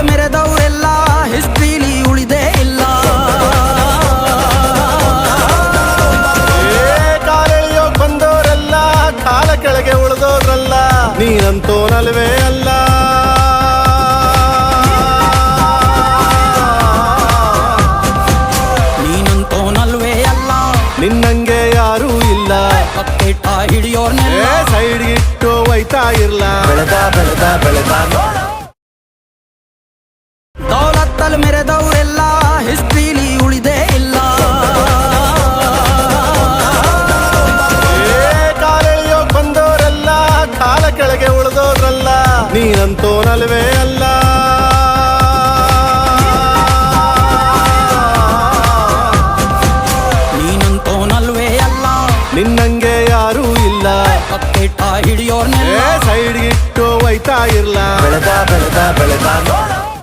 ದೌಲತ್ತಲ್ಲಿ ಮೆರೆದವರೆಲ್ಲ ಹಿಸ್ಟ್ರಿಲಿ ಉಳಿದೇ ಇಲ್ಲ. ಕಾಲೆಳೆಯೋಕ್ ಬಂದವರೆಲ್ಲ ಕಾಲ ಕೆಳಗೆ ಉಳಿದೋದ್ರಲ್ಲ, ನೀನಂತೋನಲ್ವೇ ಅಲ್ಲ. ನೀನಂತೋನಲ್ವೇ ಅಲ್ಲ, ನಿನ್ನಂಗೆ ಯಾರೂ ಇಲ್ಲ. ಬಕೆಟ ಹಿಡಿಯೋರ್ನೆಲ್ಲ ಸೈಡ್ಗಿಟ್ಟು ಒಯ್ತಾ ಇರ್ಲ. ಬೆಳೆದ ಬೆಳೆದ ಬೆಳೆದ ದೌಲತ್ತಲ್ಲಿ ಮೆರೆದವರೆಲ್ಲ ಹಿಸ್ಟ್ರಿಲಿ ಉಳಿದೇ ಇಲ್ಲ. ಕಾಲೆಳೆಯೋಕ್ ಬಂದವರೆಲ್ಲ ಕಾಲ ಕೆಳಗೆ ಉಳಿದೋದ್ರಲ್ಲ, ನೀನಂತೋನಲ್ವೇ ಅಲ್ಲ. ನೀನಂತೋನಲ್ವೇ ಅಲ್ಲ, ನಿನ್ನಂಗೆ ಯಾರೂ ಇಲ್ಲ. ಬಕೆಟ ಹಿಡಿಯೋರ್ನೆಲ್ಲ ಸೈಡ್ಗಿಟ್ಟು ಒಯ್ತಾ ಇರ್ಲ. ಬೆಳೆದ ಬೆಳೆದ ಬೆಳೆದ